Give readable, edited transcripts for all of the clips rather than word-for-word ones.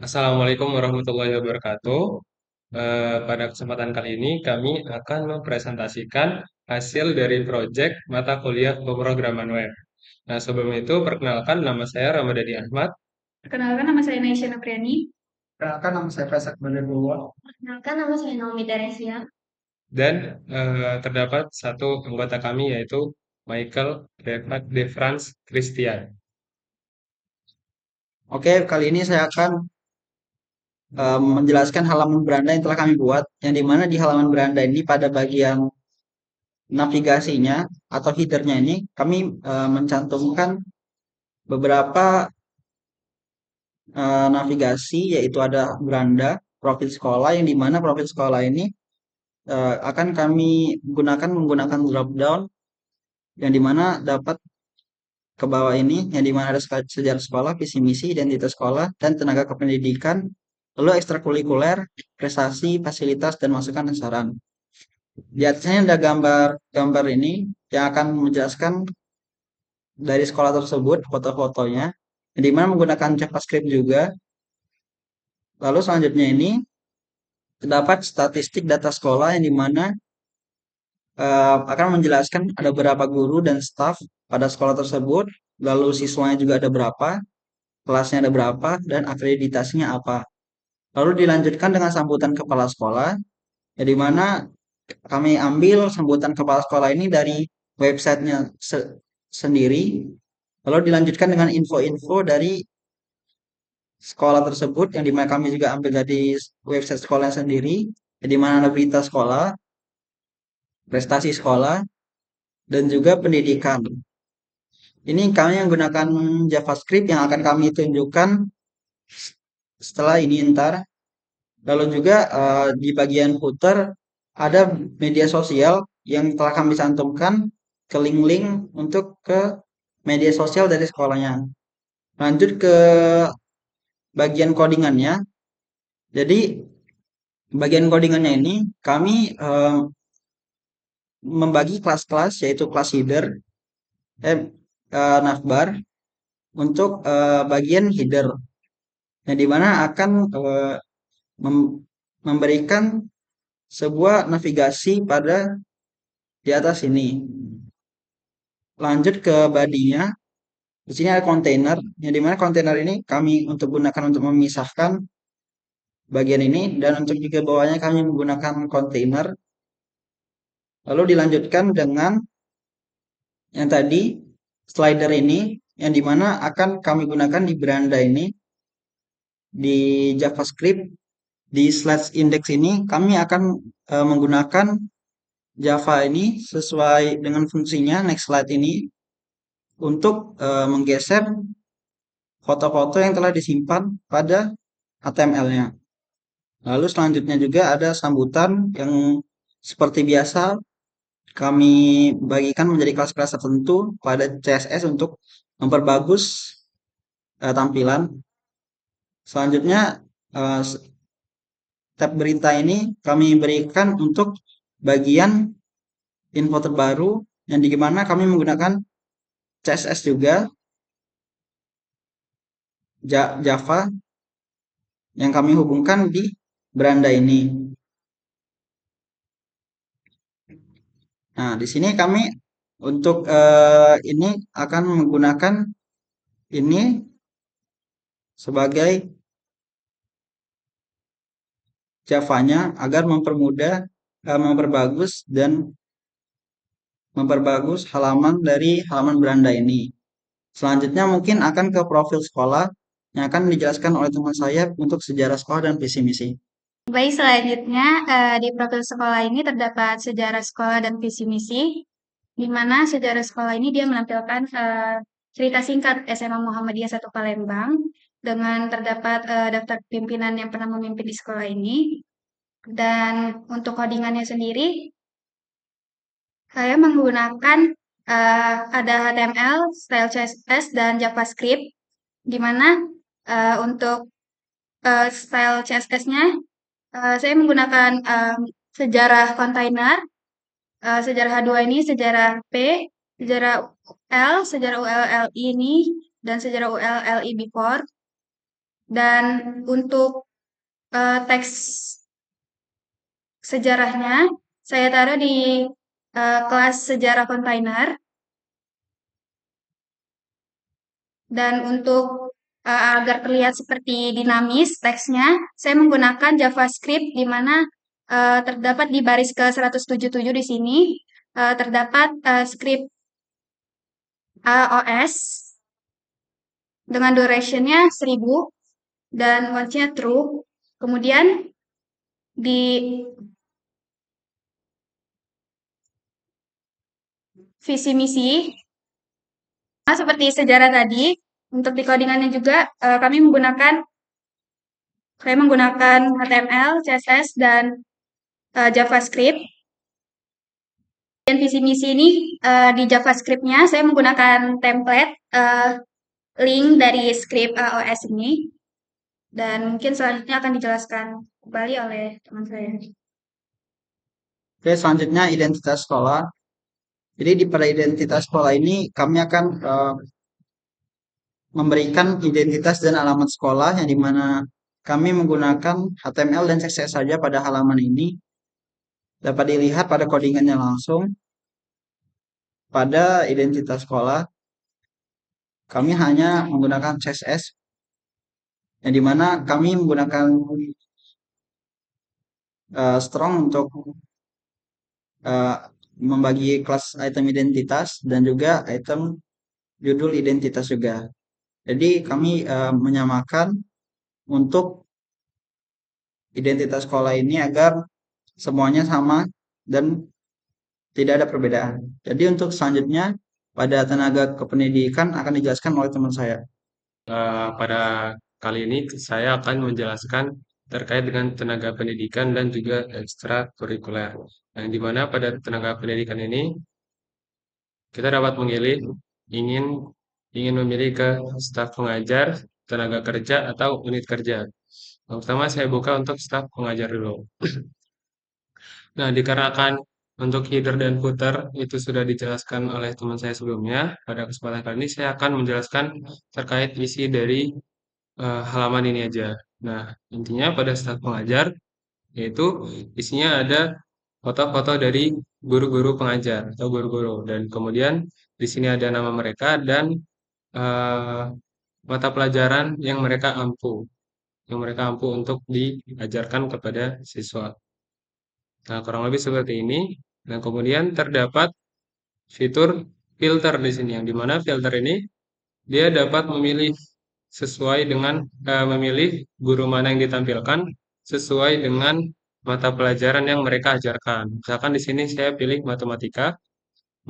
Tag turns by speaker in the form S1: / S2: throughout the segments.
S1: Assalamualaikum warahmatullahi wabarakatuh. Pada kesempatan kali ini kami akan mempresentasikan hasil dari proyek mata kuliah pemrograman web. Nah, sebelum itu perkenalkan nama saya Ramadhani Ahmad.
S2: Perkenalkan nama saya Naisha Nopriani.
S3: Perkenalkan nama saya Faisal Bowo.
S2: Perkenalkan nama saya Naomi Teresia.
S1: Dan terdapat satu anggota kami yaitu Michael De France Christian.
S3: Oke, kali ini saya akan menjelaskan halaman beranda yang telah kami buat, yang dimana di halaman beranda ini pada bagian navigasinya atau headernya ini kami mencantumkan beberapa navigasi, yaitu ada beranda, profil sekolah, yang dimana profil sekolah ini akan kami gunakan menggunakan drop down, yang dimana dapat ke bawah ini, yang dimana ada sejarah sekolah, visi misi, identitas sekolah, dan tenaga kependidikan, lalu ekstrakurikuler, prestasi, fasilitas, dan masukan dan saran. Di atasnya ada gambar ini yang akan menjelaskan dari sekolah tersebut, foto-fotonya, yang dimana menggunakan JavaScript juga. Lalu selanjutnya ini terdapat statistik data sekolah, yang dimana akan menjelaskan ada berapa guru dan staf pada sekolah tersebut, lalu siswanya juga ada berapa, kelasnya ada berapa, dan akreditasinya apa. Lalu dilanjutkan dengan sambutan kepala sekolah, ya, di mana kami ambil sambutan kepala sekolah ini dari websitenya sendiri, lalu dilanjutkan dengan info-info dari sekolah tersebut, yang dimana kami juga ambil dari website sekolah sendiri, ya, di mana ada berita sekolah, prestasi sekolah, dan juga pendidikan. Ini kami menggunakan JavaScript yang akan kami tunjukkan setelah ini ntar. Lalu juga di bagian footer ada media sosial yang telah kami cantumkan ke link-link untuk ke media sosial dari sekolahnya. Lanjut ke bagian codingannya. Jadi bagian codingannya ini kami membagi kelas-kelas, yaitu kelas header, navbar, untuk bagian header, yang dimana akan memberikan sebuah navigasi pada di atas ini. Lanjut ke bodinya. Di sini ada kontainer, yang dimana kontainer ini kami untuk gunakan untuk memisahkan bagian ini, dan untuk juga bawahnya kami menggunakan kontainer. Lalu dilanjutkan dengan yang tadi slider ini, yang dimana akan kami gunakan di beranda ini di JavaScript. Di slash index ini kami akan menggunakan Java ini sesuai dengan fungsinya next slide ini untuk menggeser foto-foto yang telah disimpan pada HTML-nya. Lalu selanjutnya juga ada sambutan yang seperti biasa kami bagikan menjadi kelas-kelas tertentu pada CSS untuk memperbagus tampilan. Selanjutnya tab berita ini kami berikan untuk bagian info terbaru, yang dimana kami menggunakan CSS juga Java yang kami hubungkan di beranda ini. Nah, di sini kami untuk ini akan menggunakan ini sebagai Java-nya agar mempermudah, memperbagus dan memperbagus halaman dari halaman beranda ini. Selanjutnya mungkin akan ke profil sekolah yang akan dijelaskan oleh teman saya untuk sejarah sekolah dan visi misi.
S2: Baik, selanjutnya di profil sekolah ini terdapat sejarah sekolah dan visi misi, di mana sejarah sekolah ini dia menampilkan cerita singkat SMA Muhammadiyah 1 Palembang dengan terdapat daftar pimpinan yang pernah memimpin di sekolah ini. Dan untuk codingannya sendiri, saya menggunakan ada HTML, style CSS, dan JavaScript, di mana untuk style CSS-nya saya menggunakan sejarah kontainer, sejarah H2 ini, sejarah P, sejarah L, sejarah ULLI ini, dan sejarah ULLI before. Dan untuk teks sejarahnya saya taruh di kelas sejarah kontainer. Dan untuk agar terlihat seperti dinamis teksnya, saya menggunakan JavaScript di mana terdapat di baris ke-177 di sini terdapat script AOS dengan duration-nya 1000 dan once-nya true. Kemudian di visi misi seperti sejarah tadi, untuk di codingannya juga saya menggunakan HTML, CSS, dan JavaScript. Dan visi misi ini di JavaScript-nya saya menggunakan template link dari script AOS ini. Dan mungkin selanjutnya akan dijelaskan kembali oleh teman saya.
S3: Oke, selanjutnya identitas sekolah. Jadi pada identitas sekolah ini kami akan memberikan identitas dan alamat sekolah yang dimana kami menggunakan HTML dan CSS saja pada halaman ini. Dapat dilihat pada codingannya langsung. Pada identitas sekolah, kami hanya menggunakan CSS yang dimana kami menggunakan strong untuk membagi kelas item identitas dan juga item judul identitas juga. Jadi kami menyamakan untuk identitas sekolah ini agar semuanya sama dan tidak ada perbedaan. Jadi untuk selanjutnya pada tenaga kependidikan akan dijelaskan oleh teman saya.
S1: Pada kali ini saya akan menjelaskan terkait dengan tenaga pendidikan dan juga ekstrakurikuler. Yang dimana pada tenaga pendidikan ini kita dapat memilih ingin memilih ke staf pengajar, tenaga kerja atau unit kerja. Yang pertama saya buka untuk staf pengajar dulu. Nah, dikarenakan untuk header dan footer itu sudah dijelaskan oleh teman saya sebelumnya, pada kesempatan kali ini saya akan menjelaskan terkait isi dari halaman ini aja. Nah, intinya pada staf pengajar yaitu isinya ada foto-foto dari guru-guru pengajar atau guru-guru dan kemudian di sini ada nama mereka dan eh, mata pelajaran yang mereka ampu untuk diajarkan kepada siswa. Nah, kurang lebih seperti ini. Dan kemudian terdapat fitur filter di sini, yang dimana filter ini dia dapat memilih sesuai dengan memilih guru mana yang ditampilkan sesuai dengan mata pelajaran yang mereka ajarkan. Misalkan di sini saya pilih matematika,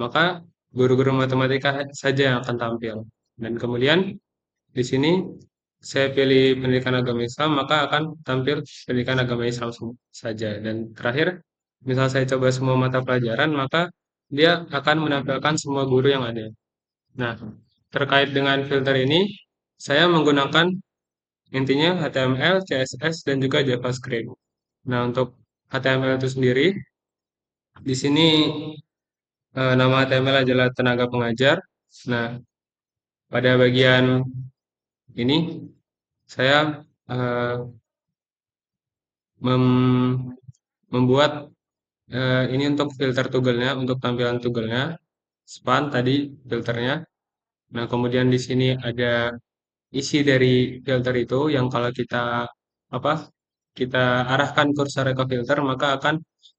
S1: maka guru-guru matematika saja yang akan tampil. Dan kemudian di sini saya pilih pendidikan agama Islam, maka akan tampil pendidikan agama Islam saja. Dan terakhir, misal saya coba semua mata pelajaran, maka dia akan menampilkan semua guru yang ada. Nah, terkait dengan filter ini, saya menggunakan intinya HTML, CSS, dan juga JavaScript. Nah, untuk HTML itu sendiri, di sini nama HTML adalah tenaga pengajar. Nah, pada bagian ini saya eh, membuat ini untuk filter tugelnya, untuk tampilan tugelnya, span tadi filternya. Nah, kemudian di sini ada isi dari filter itu yang kalau kita apa kita arahkan kursor ke filter maka akan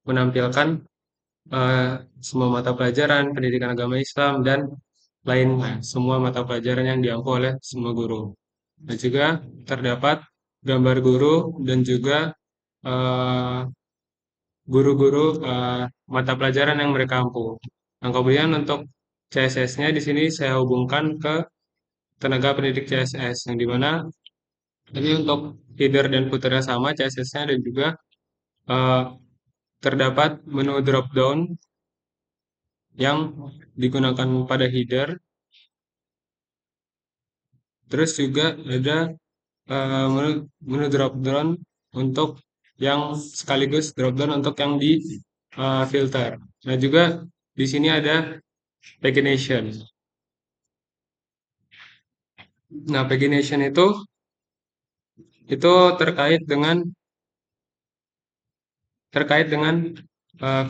S1: menampilkan eh, semua mata pelajaran pendidikan agama Islam dan lain semua mata pelajaran yang diampu oleh semua guru. Dan juga terdapat gambar guru dan juga eh, guru-guru mata pelajaran yang mereka ampu. Nah, kemudian untuk CSS-nya di sini saya hubungkan ke tenaga pendidik CSS yang dimana ini untuk header dan footer-nya sama CSS-nya dan juga eh, terdapat menu drop down yang digunakan pada header. Terus juga ada menu drop down untuk yang sekaligus drop down untuk yang di filter. Nah, juga di sini ada pagination. Nah, pagination itu itu terkait dengan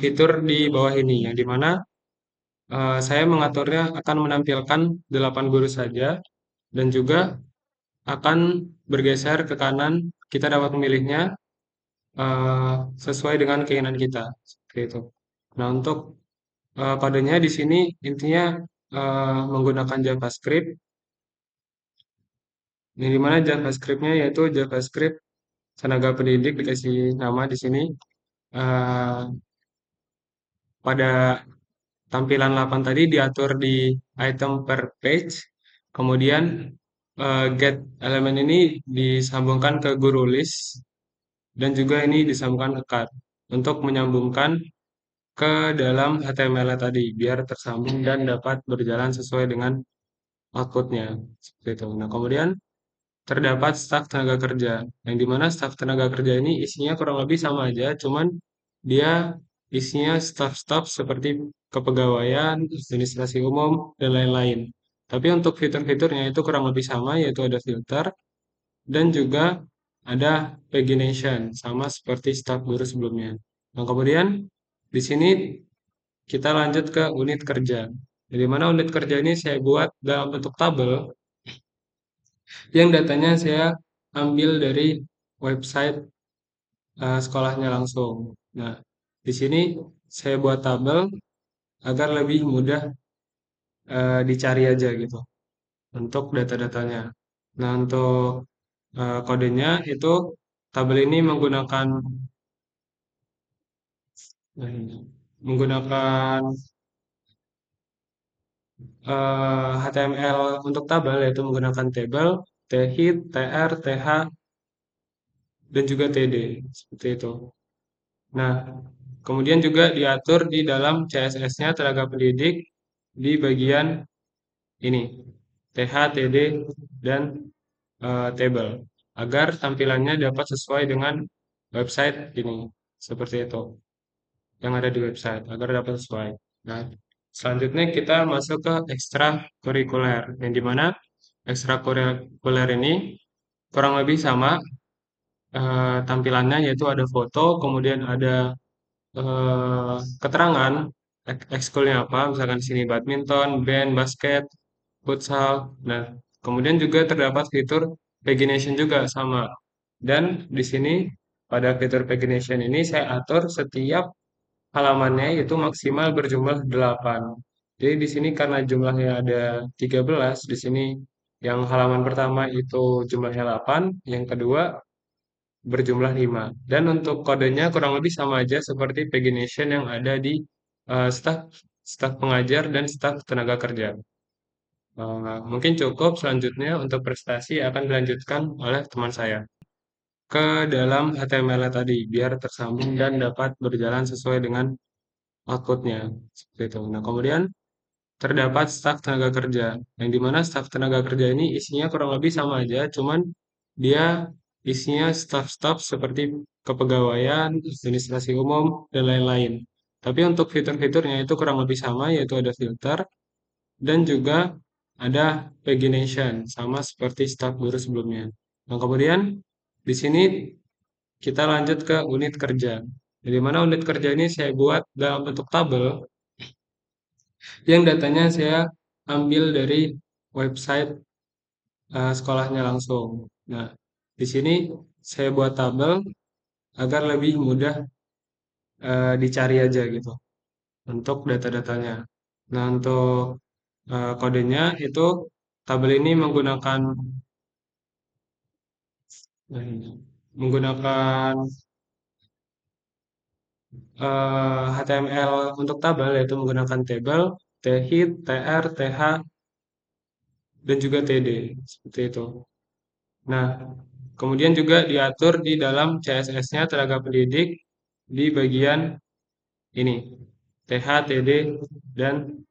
S1: fitur di bawah ini, yang dimana saya mengaturnya akan menampilkan 8 guru saja, dan juga akan bergeser ke kanan. Kita dapat memilihnya sesuai dengan keinginan kita, seperti itu. Nah, untuk kodenya di sini intinya menggunakan JavaScript, yang dimana JavaScript-nya yaitu JavaScript tenaga pendidik, dikasih nama di sini. eh, Pada tampilan 8 tadi diatur di item per page, kemudian get elemen ini disambungkan ke guru list, dan juga ini disambungkan ke card untuk menyambungkan ke dalam HTML tadi biar tersambung dan dapat berjalan sesuai dengan outputnya, seperti itu. Nah, kemudian terdapat staf tenaga kerja, yang dimana staf tenaga kerja ini isinya kurang lebih sama aja, cuman dia isinya staf-staf seperti kepegawaian, administrasi umum, dan lain-lain. Tapi untuk fitur-fiturnya itu kurang lebih sama, yaitu ada filter, dan juga ada pagination, sama seperti staf guru sebelumnya. Nah, kemudian di sini kita lanjut ke unit kerja. Jadi mana unit kerja ini saya buat dalam bentuk tabel, yang datanya saya ambil dari website sekolahnya langsung. Nah, di sini saya buat tabel agar lebih mudah dicari aja gitu untuk data-datanya. Nah, untuk kodenya itu tabel ini menggunakan HTML untuk tabel, yaitu menggunakan table, thid, tr, th, dan juga td, seperti itu. Nah, kemudian juga diatur di dalam CSS-nya tenaga pendidik di bagian ini, th, td, dan table, agar tampilannya dapat sesuai dengan website ini, seperti itu, yang ada di website, agar dapat sesuai. Nah, selanjutnya kita masuk ke ekstrakurikuler, yang dimana ekstrakurikuler ini kurang lebih sama tampilannya, yaitu ada foto, kemudian ada keterangan ekskulnya apa, misalkan di sini badminton, band, basket, futsal. Nah, kemudian juga terdapat fitur pagination juga sama. Dan di sini pada fitur pagination ini saya atur setiap halamannya itu maksimal berjumlah 8. Jadi di sini karena jumlahnya ada 13, di sini yang halaman pertama itu jumlahnya 8, yang kedua berjumlah 5. Dan untuk kodenya kurang lebih sama aja seperti pagination yang ada di staf staf pengajar dan staf tenaga kerja. Mungkin cukup, selanjutnya untuk prestasi akan dilanjutkan oleh teman saya ke dalam HTML tadi biar tersambung dan dapat berjalan sesuai dengan outputnya, seperti itu. Nah, kemudian terdapat staf tenaga kerja, yang dimana staf tenaga kerja ini isinya kurang lebih sama aja, cuman dia isinya staf-staf seperti kepegawaian, administrasi umum, dan lain-lain. Tapi untuk fitur-fiturnya itu kurang lebih sama, yaitu ada filter, dan juga ada pagination, sama seperti staf guru sebelumnya. Nah, kemudian di sini kita lanjut ke unit kerja. Jadi mana unit kerja ini saya buat dalam bentuk tabel, yang datanya saya ambil dari website sekolahnya langsung. Nah, di sini saya buat tabel agar lebih mudah dicari aja gitu untuk data-datanya. Nah, untuk kodenya itu tabel ini menggunakan HTML untuk tabel, yaitu menggunakan table, thid, tr, th, dan juga td, seperti itu. Nah, kemudian juga diatur di dalam CSS-nya tenaga pendidik di bagian ini, th, td, dan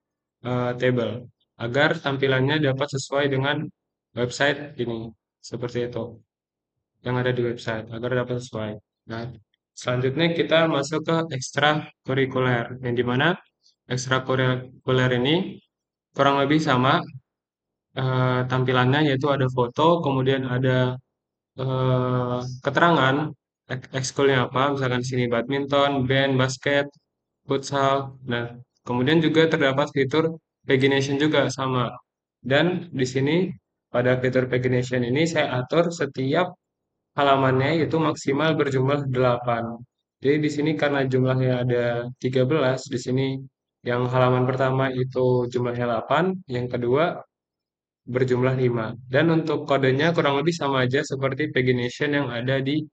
S1: table, agar tampilannya dapat sesuai dengan website ini, seperti itu, yang ada di website, agar dapat sesuai. Nah, selanjutnya kita masuk ke ekstrakurikuler, yang dimana ekstrakurikuler ini kurang lebih sama tampilannya, yaitu ada foto, kemudian ada keterangan ekskulnya apa, misalkan di sini badminton, band, basket, futsal. Nah, kemudian juga terdapat fitur pagination juga sama. Dan di sini pada fitur pagination ini saya atur setiap halamannya itu maksimal berjumlah 8. Jadi di sini karena jumlahnya ada 13, di sini yang halaman pertama itu jumlahnya 8, yang kedua berjumlah 5. Dan untuk kodenya kurang lebih sama aja seperti pagination yang ada di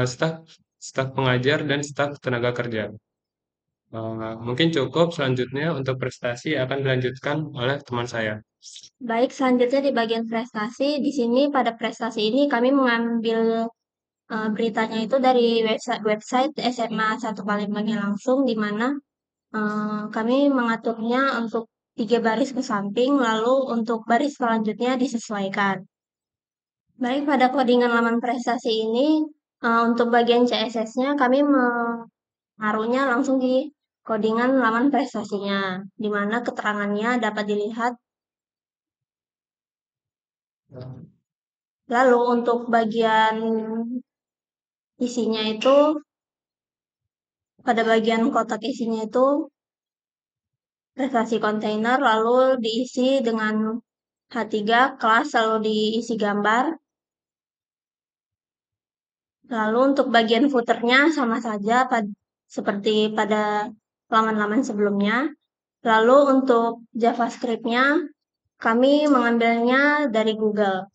S1: staf staf pengajar dan staf tenaga kerja. Mungkin cukup, selanjutnya untuk prestasi akan dilanjutkan oleh teman saya.
S4: Baik, selanjutnya di bagian prestasi, di sini pada prestasi ini kami mengambil beritanya itu dari website SMA 1 Palembangnya langsung, di mana kami mengaturnya untuk 3 baris ke samping, lalu untuk baris selanjutnya disesuaikan. Baik, pada codingan laman prestasi ini, untuk bagian CSS-nya kami menaruhnya langsung di codingan laman prestasinya, di mana keterangannya dapat dilihat. Lalu untuk bagian isinya itu, pada bagian kotak isinya itu prestasi kontainer, lalu diisi dengan H3 kelas, lalu diisi gambar. Lalu untuk bagian footernya sama saja seperti pada laman-laman sebelumnya. Lalu untuk JavaScript-nya kami mengambilnya dari Google.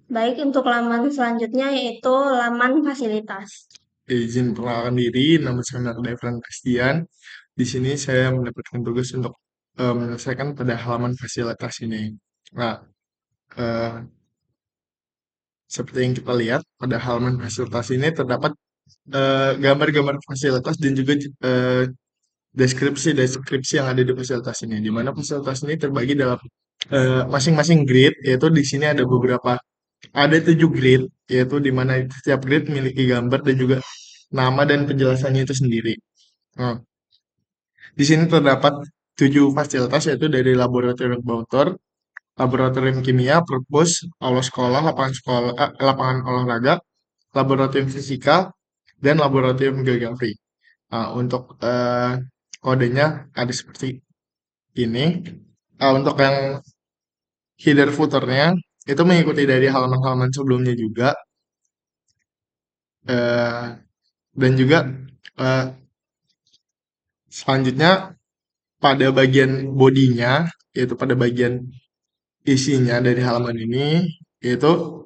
S4: Baik, untuk laman selanjutnya yaitu laman fasilitas.
S5: Izin perkenalkan diri, nama saya Devran Christian. Di sini saya mendapatkan tugas untuk menyelesaikan pada halaman fasilitas ini. Nah, eh, seperti yang kita lihat pada halaman fasilitas ini terdapat gambar-gambar fasilitas dan juga deskripsi yang ada di fasilitas ini. Di mana fasilitas ini terbagi dalam masing-masing grade, yaitu di sini ada 7 grade, yaitu di mana setiap grade memiliki gambar dan juga nama dan penjelasannya itu sendiri. Nah, di sini terdapat 7 fasilitas, yaitu dari laboratorium outdoor, laboratorium kimia, perpus, aula sekolah, lapangan olahraga, laboratorium fisika, dan laboratorium geografi. Nah, untuk kodenya ada seperti ini. Untuk yang header footernya itu mengikuti dari halaman-halaman sebelumnya juga. Eh, dan juga eh, selanjutnya pada bagian bodinya, yaitu pada bagian isinya dari halaman ini, yaitu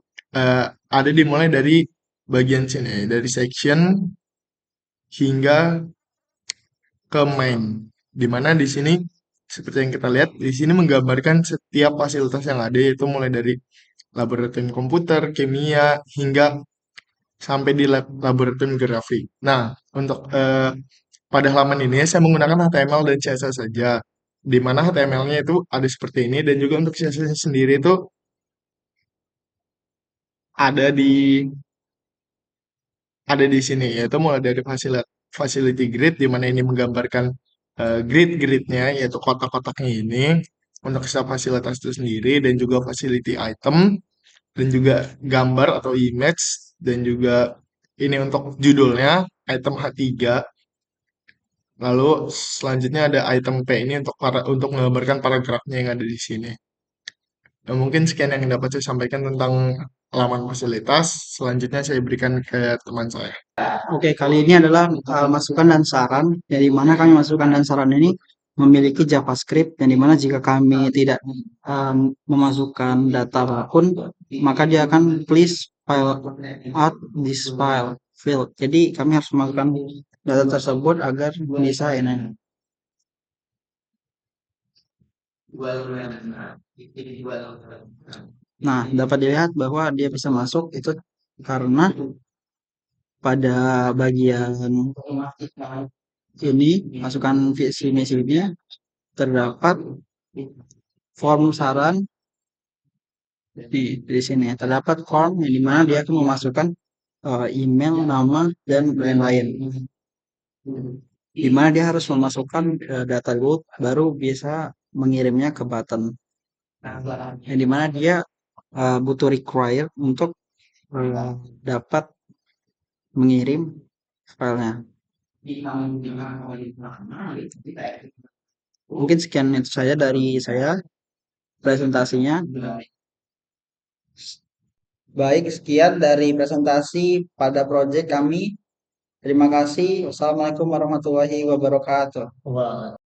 S5: ada dimulai dari bagian sini, dari section hingga ke main. Dimana di sini seperti yang kita lihat, di sini menggambarkan setiap fasilitas yang ada, yaitu mulai dari laboratorium komputer, kimia, hingga sampai di laboratorium grafik. Nah, untuk pada halaman ini saya menggunakan HTML dan CSS saja. Di mana HTML-nya itu ada seperti ini dan juga untuk CSS sendiri itu ada di ada di sini, yaitu mulai dari facility grid di mana ini menggambarkan grid-gridnya, yaitu kotak-kotaknya ini untuk setiap fasilitas itu sendiri, dan juga facility item, dan juga gambar atau image, dan juga ini untuk judulnya item H3. Lalu selanjutnya ada item P ini untuk menggambarkan paragrafnya yang ada di sini. Nah, mungkin sekian yang dapat saya sampaikan tentang laman fasilitas. Selanjutnya saya berikan ke teman saya.
S3: Oke, kali ini adalah masukan dan saran, yang dimana kami masukan dan saran ini memiliki JavaScript, yang dimana jika kami tidak memasukkan data apapun, maka dia akan please file out this file field. Jadi kami harus memasukkan data tersebut agar bisa ini. Nah, dapat dilihat bahwa dia bisa masuk itu karena pada bagian ini masukan visi misinya terdapat form saran di sini terdapat form yang dimana dia akan memasukkan email, nama, dan lain-lain. Dimana dia harus memasukkan data root baru bisa mengirimnya ke button. Yang dimana dia butuh require untuk dapat mengirim filenya. Mungkin sekian itu saja dari saya presentasinya. Baik, sekian dari presentasi pada proyek kami. Terima kasih. Wassalamualaikum warahmatullahi wabarakatuh.